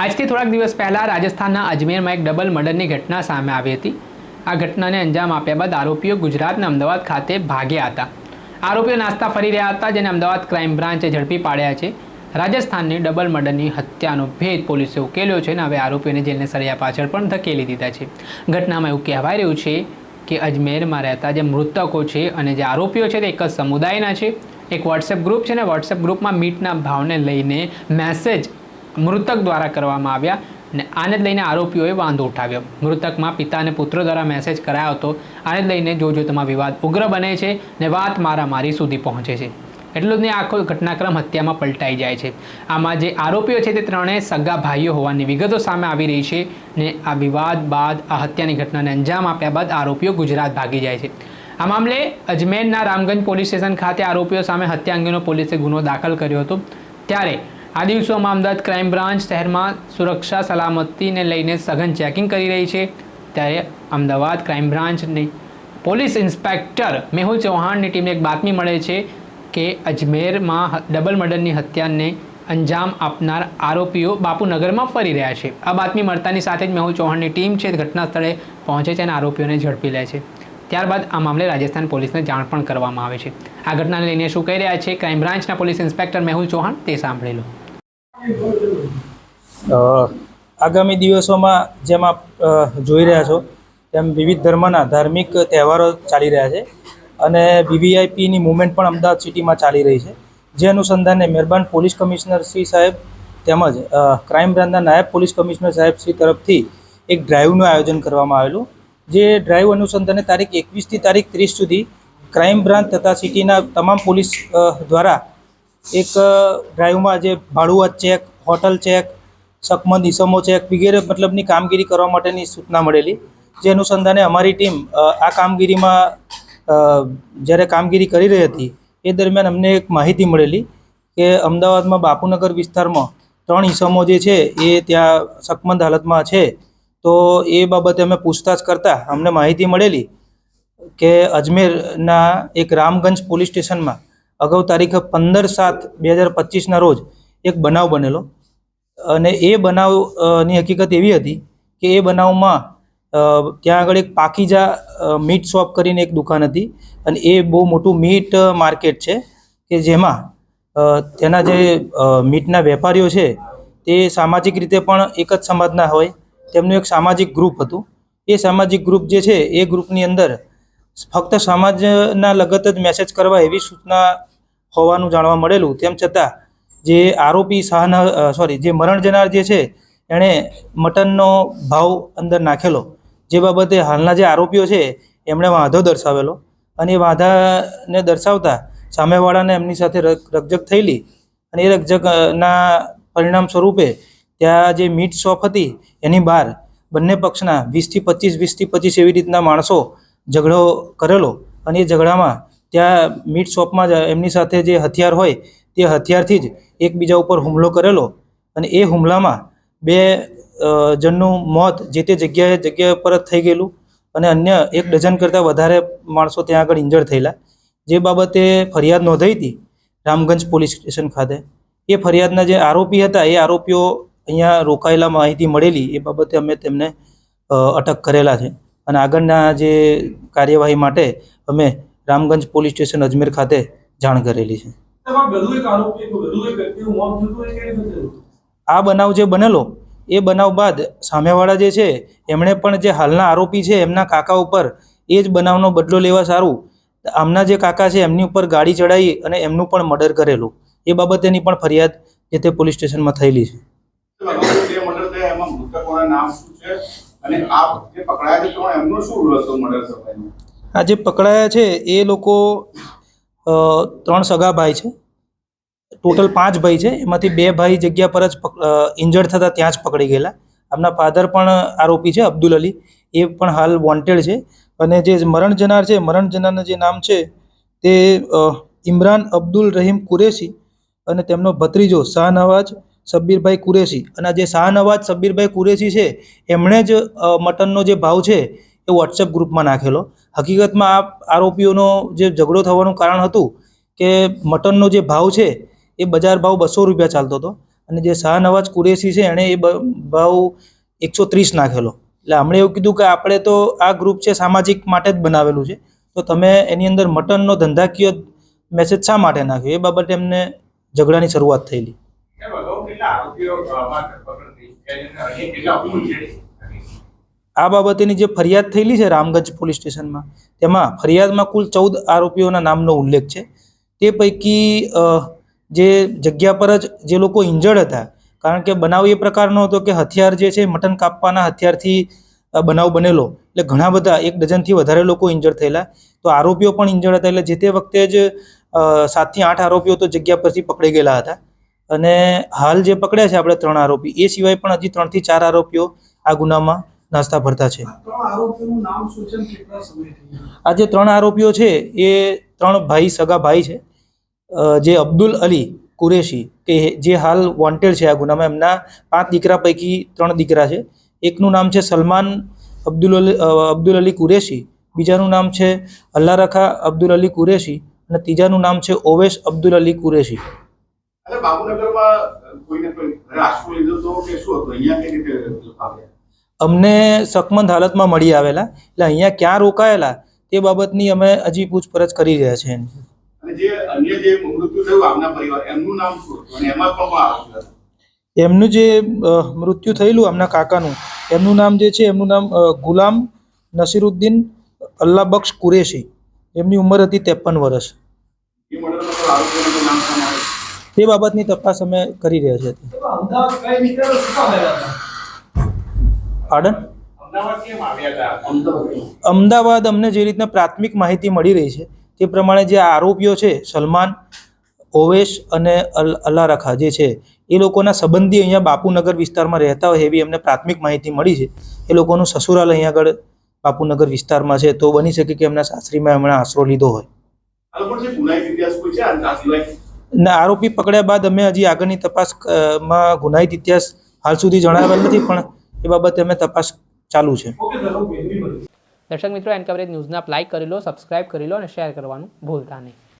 આજથી થોડાક દિવસ પહેલાં રાજસ્થાનના અજમેરમાં એક ડબલ મર્ડરની ઘટના સામે આવી હતી। આ ઘટનાને અંજામ આપ્યા બાદ આરોપીઓ ગુજરાતના અમદાવાદ ખાતે ભાગ્યા હતા। આરોપીઓ નાસ્તા ફરી રહ્યા હતા, જેને અમદાવાદ ક્રાઇમ બ્રાન્ચે ઝડપી પાડ્યા છે। રાજસ્થાનની ડબલ મર્ડરની હત્યાનો ભેદ પોલીસે ઉકેલ્યો છે અને હવે આરોપીઓને જેલને સળિયા પાછળ પણ ધકેલી દીધા છે। ઘટનામાં એવું કહેવાય રહ્યું છે કે અજમેરમાં રહેતા જે મૃતકો છે અને જે આરોપીઓ છે તે એક જ સમુદાયના છે। એક વોટ્સએપ ગ્રુપ છે ને વોટ્સએપ ગ્રુપમાં મીટના ભાવને લઈને મેસેજ મૃતક દ્વારા કરવામાં આવ્યા ને આને જ લઈને આરોપીઓએ વાંધો ઉઠાવ્યો। મૃતકમાં પિતા અને પુત્ર દ્વારા મેસેજ કરાયો હતો। આને જ લઈને જોતમાં વિવાદ ઉગ્ર બને છે ને વાત મારામારી સુધી પહોંચે છે। એટલું જ નહીં, આખો ઘટનાક્રમ હત્યામાં પલટાઈ જાય છે। આમાં જે આરોપીઓ છે તે ત્રણેય સગા ભાઈઓ હોવાની વિગતો સામે આવી રહી છે ને આ વિવાદ બાદ આ હત્યાની ઘટનાને અંજામ આપ્યા બાદ આરોપીઓ ગુજરાત ભાગી જાય છે। આ મામલે અજમેરના રામગંજ પોલીસ સ્ટેશન ખાતે આરોપીઓ સામે હત્યા અંગેનો પોલીસે ગુનો દાખલ કર્યો હતો। ત્યારે આ દિવસોમાં અમદાવાદ ક્રાઇમ બ્રાન્ચ શહેરમાં સુરક્ષા સલામતીને લઈને સઘન ચેકિંગ કરી રહી છે। ત્યારે અમદાવાદ ક્રાઇમ બ્રાન્ચની પોલીસ ઇન્સ્પેક્ટર મેહુલ ચૌહાણની ટીમને એક બાતમી મળે છે કે અજમેરમાં ડબલ મર્ડરની હત્યાને અંજામ આપનાર આરોપીઓ બાપુનગરમાં ફરી રહ્યા છે। આ બાતમી મળતાની સાથે જ મેહુલ ચૌહાણની ટીમ છે ઘટના સ્થળે પહોંચે છે અને આરોપીઓને ઝડપી લે છે। ત્યારબાદ આ મામલે રાજસ્થાન પોલીસને જાણ પણ કરવામાં આવે છે। આ ઘટનાને લઈને શું કહી રહ્યા છે ક્રાઇમ બ્રાન્ચના પોલીસ ઇન્સ્પેક્ટર મેહુલ ચૌહાણ તે સાંભળી લો। આગામી દિવસોમાં જેમ આપ જોઈ રહ્યા છો તેમ વિવિધ ધર્મના ધાર્મિક તહેવારો ચાલી રહ્યા છે અને વીવીઆઈપીની મૂવમેન્ટ પણ અમદાવાદ સિટીમાં ચાલી રહી છે। જે અનુસંધાને મહેરબાન પોલીસ કમિશનર શ્રી સાહેબ તેમજ ક્રાઇમ બ્રાન્ચના નાયબ પોલીસ કમિશનર સાહેબ શ્રી તરફથી એક ડ્રાઈવનું આયોજન કરવામાં આવેલું। જે ડ્રાઈવ અનુસંધાને તારીખ 21થી તારીખ 30 સુધી ક્રાઇમ બ્રાન્ચ તથા સિટીના તમામ પોલીસ દ્વારા એક ડ્રાઈવમાં જે ભાડુઆત ચેક, હોટલ ચેક, શકમંદ ઇસમો ચેક વગેરે મતલબની કામગીરી કરવા માટેની સૂચના મળેલી। જે અનુસંધાને અમારી ટીમ આ કામગીરીમાં જ્યારે કામગીરી કરી રહી હતી એ દરમિયાન અમને એક માહિતી મળેલી કે અમદાવાદમાં બાપુનગર વિસ્તારમાં 3 ઇસમો જે છે એ ત્યાં શકમંદ હાલતમાં છે। તો એ બાબતે અમે પૂછતાછ કરતાં અમને માહિતી મળેલી કે અજમેરના એક રામગંજ પોલીસ સ્ટેશનમાં અગાઉ તારીખ 15/7/2025ના રોજ એક બનાવ બનેલો અને એ બનાવની હકીકત એવી હતી કે એ બનાવમાં ત્યાં આગળ એક પાકીજા મીટ શોપ કરીને એક દુકાન હતી અને એ બહુ મોટું મીટ માર્કેટ છે કે જેમાં તેના જે મીટના વેપારીઓ છે તે સામાજિક રીતે પણ એક જ સમાજના હોય। તેમનું એક સામાજિક ગ્રુપ હતું। એ સામાજિક ગ્રુપ જે છે એ ગ્રુપની અંદર ફક્ત સમાજના લગત જ મેસેજ કરવા એવી સૂચના હોવાનું જાણવા મળેલું। તેમ છતાં જે આરોપી જે મરણ જનાર જે છે એણે મટનનો ભાવ અંદર નાખેલો, જે બાબતે હાલના જે આરોપીઓ છે એમણે વાંધો દર્શાવેલો અને એ વાંધાને દર્શાવતા સામેવાળાને એમની સાથે રકઝક થયેલી અને એ રકઝકના પરિણામ સ્વરૂપે ત્યાં જે મીટ શોપ હતી એની બહાર બંને પક્ષના 20થી 25 એવી રીતના માણસો ઝઘડો કરેલો અને એ ઝઘડામાં ત્યાં મીટ શોપમાં જ એમની સાથે જે હથિયાર હોય તે હથિયારથી જ એકબીજા ઉપર હુમલો કરેલો અને એ હુમલામાં 2 જણનું મોત જે તે જગ્યા પર જ થઈ ગયેલું અને અન્ય 1 ડઝન કરતાં વધારે માણસો ત્યાં આગળ ઇન્જર્ડ થયેલા। જે બાબતે ફરિયાદ નોંધાઈ હતી રામગંજ પોલીસ સ્ટેશન ખાતે। એ ફરિયાદના જે આરોપી હતા એ આરોપીઓ અહીંયા રોકાયેલા માહિતી મળેલી એ બાબતે અમે તેમને અટક કરેલા છે અને આગળના જે કાર્યવાહી માટે અમે રામગંજ પોલીસ સ્ટેશન અજમેર ખાતે જાણ કરેલી છે। આ બનાવ જે બનેલો એ બનાવ બાદ સામેવાળા જે છે એમણે પણ જે હાલના આરોપી છે એમના કાકા ઉપર એ જ બનાવનો બદલો લેવા સારું આમના જે કાકા છે એમની ઉપર ગાડી ચડાવી અને એમનું પણ મર્ડર કરેલું। એ બાબતેની પણ ફરિયાદ જે તે પોલીસ સ્ટેશનમાં થયેલી છે। આ જે પકડાયા છે એ લોકો 3 સગા ભાઈ છે। ટોટલ 5 ભાઈ છે, એમાંથી 2 ભાઈ જગ્યા પર જ ઇન્જર્ડ થતાં ત્યાં જ પકડી ગયેલા। આમના ફાધર પણ આરોપી છે અબ્દુલ અલી, એ પણ હાલ વોન્ટેડ છે અને જે મરણ જનાર છે મરણ જનારના જે નામ છે તે ઇમરાન અબ્દુલ રહીમ કુરેશી અને તેમનો ભત્રીજો શાહનવાજ શબ્બીરભાઈ કુરેશી। અને જે શાહનવાજ શબ્બીરભાઈ કુરેશી છે એમણે જ મટનનો જે ભાવ છે એ વોટ્સએપ ગ્રુપમાં નાખેલો। હકીકતમાં આ આરોપીઓનો જે ઝઘડો થવાનું કારણ હતું કે મટનનો જે ભાવ છે એ બજાર ભાવ 200 રૂપિયા ચાલતો હતો અને જે શાહનવાજ કુરેશી છે એણે એ ભાવ 130 નાખેલો. એટલે હમણાં એવું કીધું કે આપણે તો આ ગ્રુપ છે સામાજિક માટે જ બનાવેલું છે, તો તમે એની અંદર મટનનો ધંધાકીય મેસેજ શા માટે નાખ્યો, એ બાબતે એમને ઝઘડાની શરૂઆત થયેલી. આ બાબતેની જે ફરિયાદ થયેલી છે રામગંજ પોલીસ સ્ટેશનમાં, તેમાં ફરિયાદમાં કુલ 14 આરોપીઓના નામનો ઉલ્લેખ છે. તે પૈકી જે જગ્યા પર જ જે લોકો ઇન્જર્ડ હતા, કારણ કે બનાવ એ પ્રકારનો હતો કે હથિયાર જે છે મટન કાપવાના હથિયારથી બનાવ બનેલો, એટલે ઘણા બધા 1 ડઝનથી વધારે લોકો ઇન્જર્ડ થયેલા, તો આરોપીઓ પણ ઇન્જર્ડ હતા. એટલે જે તે વખતે જ 7 થી 8 આરોપીઓ તો જગ્યા પરથી પકડી ગયેલા હતા, અને હાલ જે પકડ્યા છે આપણે 3 આરોપી, એ સિવાય પણ હજી 3 થી 4 આરોપીઓ આ ગુનામાં નાસ્તા ભરતા છે. આ જે 3 આરોપીઓ છે એ 3 ભાઈ, સગા ભાઈ છે. જે અબ્દુલ અલી કુરેશી કે જે હાલ વોન્ટેડ છે આ ગુનામાં, એમના 5 દીકરા પૈકી 3 દીકરા છે. એકનું નામ છે સલમાન અબ્દુલ અલી કુરેશી, બીજાનું નામ છે અલ્લા રખા અબ્દુલ અલી કુરેશી, અને ત્રીજાનું નામ છે ઓવેશ અબ્દુલ અલી કુરેશી. અમને શકમંદ હાલતમાં મળી આવેલા, એટલે અહીંયા ક્યાં રોકાયેલા તે બાબતની અમે હજી પૂછપરછ કરી રહ્યા છીએ. એમનું જે મૃત્યુ થયેલું આમના કાકાનું, એમનું નામ જે છે, એમનું નામ ગુલામ નસીરુદ્દીન અલ્લાહ બક્ષ કુરેશી. એમની ઉંમર હતી 53 વર્ષ. તે બાબતની તપાસ અમે કરી રહ્યા છીએ. પાડન અમદાવાદ અમને જે રીતના પ્રાથમિક માહિતી મળી રહી છે તે પ્રમાણે જે આરોપીઓ છે સલમાન, ઓવેશ અને અલ્લા રખા જે છે, એ લોકોના સંબંધી અહીંયા બાપુનગર વિસ્તારમાં રહેતા હોય એવી અમને પ્રાથમિક માહિતી મળી છે. એ લોકોનું સસુરાલ અહીંયા આગળ બાપુનગર વિસ્તારમાં છે, તો બની શકે કે એમના સાસરીમાં એમણે આશરો લીધો હોય. ના, આરોપી પકડ્યા બાદ અમે હજી આગળની તપાસમાં ગુનાહિત ઇતિહાસ હાલ સુધી જણાવેલ નથી, પણ એ બાબતે અમે તપાસ ચાલુ છે. દર્શક મિત્રો, એન કવરેજ ન્યૂઝને આપ લાઈક કરી લો, સબસ્ક્રાઇબ કરી લો અને શેર કરવાનું ભૂલતા નહીં.